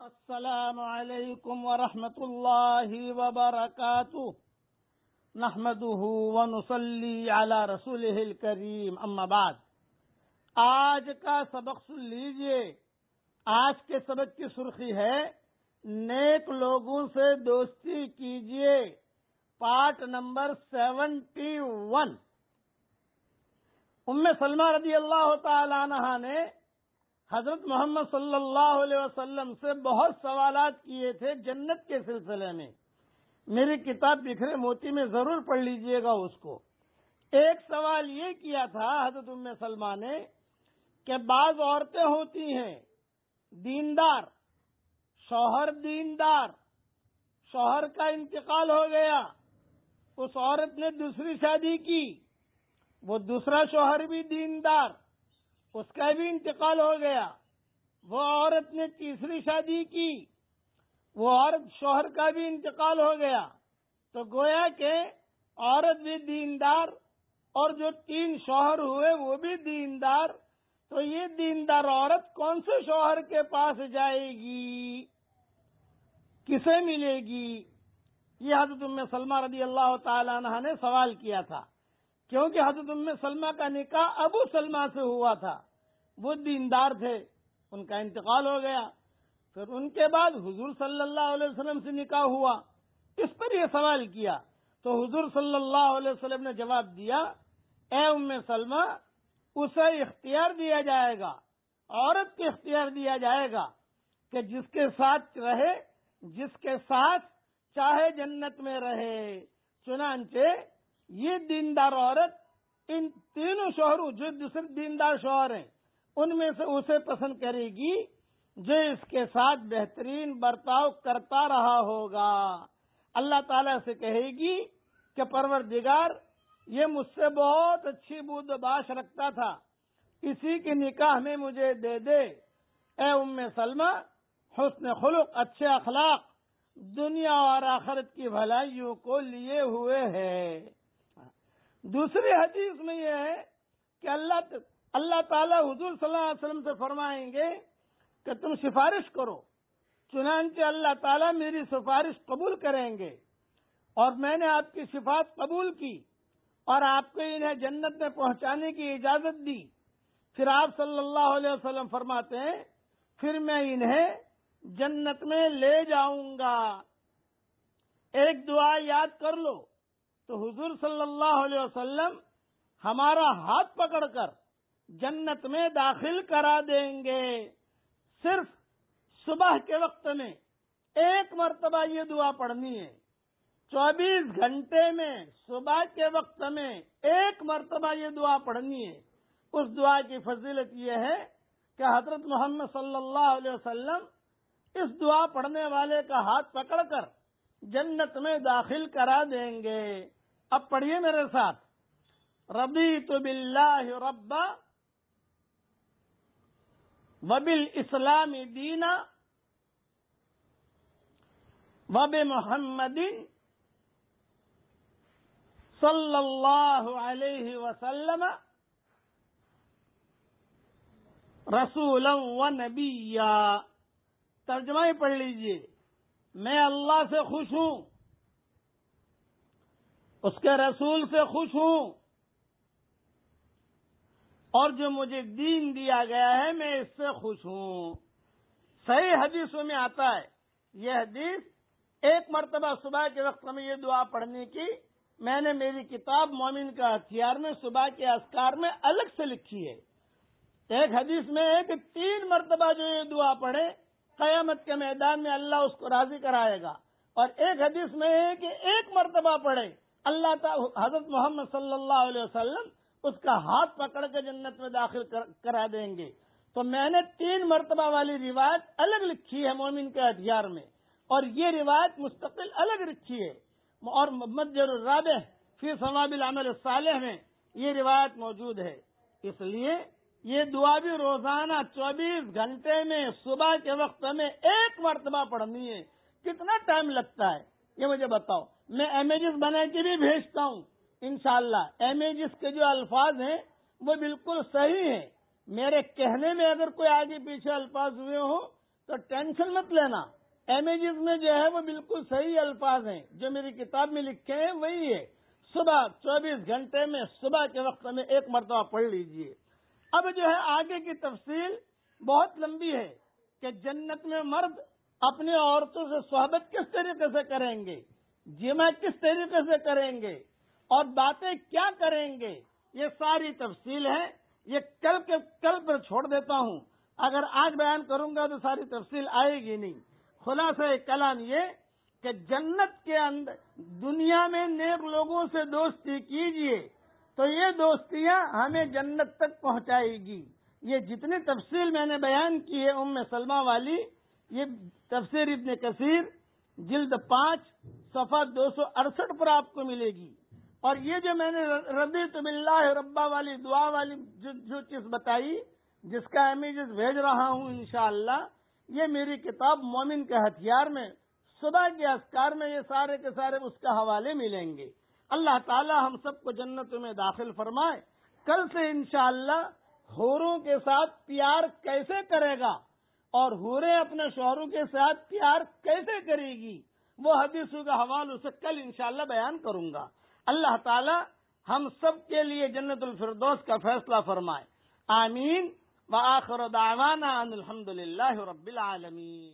السلام علیکم ورحمۃ اللہ وبرکاتہ نحمده ونصلی علی رسولہ الکریم اما بعد۔ آج کا سبق سن لیجئے۔ آج کے سبق کی سرخی ہے نیک لوگوں سے دوستی کیجئے، پارٹ نمبر 71۔ ام سلمہ رضی اللہ تعالی عنہا نے حضرت محمد صلی اللہ علیہ وسلم سے بہت سوالات کیے تھے جنت کے سلسلے میں۔ میری کتاب بکھرے موتی میں ضرور پڑھ لیجئے گا اس کو۔ ایک سوال یہ کیا تھا حضرت ام سلمہ نے کہ بعض عورتیں ہوتی ہیں دیندار، شوہر دیندار، شوہر کا انتقال ہو گیا، اس عورت نے دوسری شادی کی، وہ دوسرا شوہر بھی دیندار، اس کا بھی انتقال ہو گیا، وہ عورت نے تیسری شادی کی، وہ عورت شوہر کا بھی انتقال ہو گیا، تو گویا کہ عورت بھی دیندار اور جو 3 شوہر ہوئے وہ بھی دیندار، تو یہ دیندار عورت کون سے شوہر کے پاس جائے گی، کسے ملے گی؟ یہ حضرت ام سلمہ رضی اللہ تعالی عنہ نے سوال کیا تھا، کیونکہ حضرت ام سلمہ کا نکاح ابو سلمہ سے ہوا تھا، وہ دیندار تھے، ان کا انتقال ہو گیا، پھر ان کے بعد حضور صلی اللہ علیہ وسلم سے نکاح ہوا، اس پر یہ سوال کیا تو حضور صلی اللہ علیہ وسلم نے جواب دیا، اے ام سلمہ، اسے اختیار دیا جائے گا، عورت کو اختیار دیا جائے گا کہ جس کے ساتھ رہے، جس کے ساتھ چاہے جنت میں رہے۔ چنانچہ یہ دیندار عورت ان 3 شوہروں جو دوسرے دیندار شوہر ہیں ان میں سے اسے پسند کرے گی جو اس کے ساتھ بہترین برتاؤ کرتا رہا ہوگا۔ اللہ تعالیٰ سے کہے گی کہ پروردگار، یہ مجھ سے بہت اچھی بود و باش رکھتا تھا، اسی کے نکاح میں مجھے دے دے۔ اے ام سلمہ، حسن خلق، اچھے اخلاق دنیا اور آخرت کی بھلائیوں کو لیے ہوئے ہے۔ دوسری حدیث میں یہ ہے کہ اللہ تعالیٰ حضور صلی اللہ علیہ وسلم سے فرمائیں گے کہ تم سفارش کرو، چنانچہ اللہ تعالیٰ میری سفارش قبول کریں گے، اور میں نے آپ کی صفات قبول کی اور آپ کو انہیں جنت میں پہنچانے کی اجازت دی۔ پھر آپ صلی اللہ علیہ وسلم فرماتے ہیں، پھر میں انہیں جنت میں لے جاؤں گا۔ ایک دعا یاد کر لو تو حضور صلی اللہ علیہ وسلم ہمارا ہاتھ پکڑ کر جنت میں داخل کرا دیں گے۔ صرف صبح کے وقت میں ایک مرتبہ یہ دعا پڑھنی ہے، 24 گھنٹے میں صبح کے وقت میں ایک مرتبہ یہ دعا پڑھنی ہے۔ اس دعا کی فضیلت یہ ہے کہ حضرت محمد صلی اللہ علیہ وسلم اس دعا پڑھنے والے کا ہاتھ پکڑ کر جنت میں داخل کرا دیں گے۔ اب پڑھیے میرے ساتھ، رضیت باللہ ربا وبالاسلام دینا وبمحمد صلی اللہ علیہ وسلم رسولا و نبیا۔ ترجمہ ہی پڑھ لیجئے، میں اللہ سے خوش ہوں، اس کے رسول سے خوش ہوں، اور جو مجھے دین دیا گیا ہے میں اس سے خوش ہوں۔ صحیح حدیثوں میں آتا ہے، یہ حدیث ایک مرتبہ صبح کے وقت میں یہ دعا پڑھنے کی میں نے میری کتاب مومن کا ہتھیار میں صبح کے اذکار میں الگ سے لکھی ہے۔ ایک حدیث میں ہے کہ 3 مرتبہ جو یہ دعا پڑھے قیامت کے میدان میں اللہ اس کو راضی کرائے گا، اور ایک حدیث میں ہے کہ 1 مرتبہ پڑھے اللہ تعالی حضرت محمد صلی اللہ علیہ وسلم اس کا ہاتھ پکڑ کے جنت میں داخل کرا دیں گے۔ تو میں نے 3 مرتبہ والی روایت الگ لکھی ہے مومن کے ہتھیار میں، اور یہ روایت مستقل الگ رکھی ہے، اور متجر الرابح فی ثواب العمل الصالح میں یہ روایت موجود ہے۔ اس لیے یہ دعا بھی روزانہ 24 گھنٹے میں صبح کے وقت میں 1 مرتبہ پڑھنی ہے۔ کتنا ٹائم لگتا ہے یہ مجھے بتاؤ، میں امیجز بنا کے بھی بھیجتا ہوں انشاءاللہ۔ امیجز کے جو الفاظ ہیں وہ بالکل صحیح ہیں، میرے کہنے میں اگر کوئی آگے پیچھے الفاظ ہوئے ہوں تو ٹینشن مت لینا، امیجز میں جو ہے وہ بالکل صحیح الفاظ ہیں، جو میری کتاب میں لکھے ہیں وہی ہے۔ صبح 24 گھنٹے میں صبح کے وقت میں ایک مرتبہ پڑھ لیجئے۔ اب جو ہے آگے کی تفصیل بہت لمبی ہے کہ جنت میں مرد اپنی عورتوں سے صحبت کس طریقے سے کریں گے، جمع کس طریقے سے کریں گے، اور باتیں کیا کریں گے، یہ ساری تفصیل ہے۔ یہ کل پر چھوڑ دیتا ہوں، اگر آج بیان کروں گا تو ساری تفصیل آئے گی نہیں۔ خلاصہ کلام یہ کہ جنت کے اندر دنیا میں نیک لوگوں سے دوستی کیجئے تو یہ دوستیاں ہمیں جنت تک پہنچائے گی۔ یہ جتنی تفصیل میں نے بیان کی ہے ام سلمہ والی، یہ تفسیر ابن کثیر جلد 5 صفحہ 268 پر آپ کو ملے گی۔ اور یہ جو میں نے رضیت باللہ ربا والی دعا والی جو چیز بتائی، جس کا امیجز بھیج رہا ہوں انشاءاللہ، یہ میری کتاب مومن کے ہتھیار میں صبح کے اذکار میں یہ سارے کے سارے اس کا حوالے ملیں گے۔ اللہ تعالی ہم سب کو جنتوں میں داخل فرمائے۔ کل سے انشاءاللہ حوروں کے ساتھ پیار کیسے کرے گا اور حوریں اپنے شوہروں کے ساتھ پیار کیسے کرے گی، وہ حدیثوں کا حوالہ سے کل انشاءاللہ بیان کروں گا۔ اللہ تعالی ہم سب کے لیے جنت الفردوس کا فیصلہ فرمائے، آمین۔ وآخر دعوانا ان الحمدللہ رب العالمین۔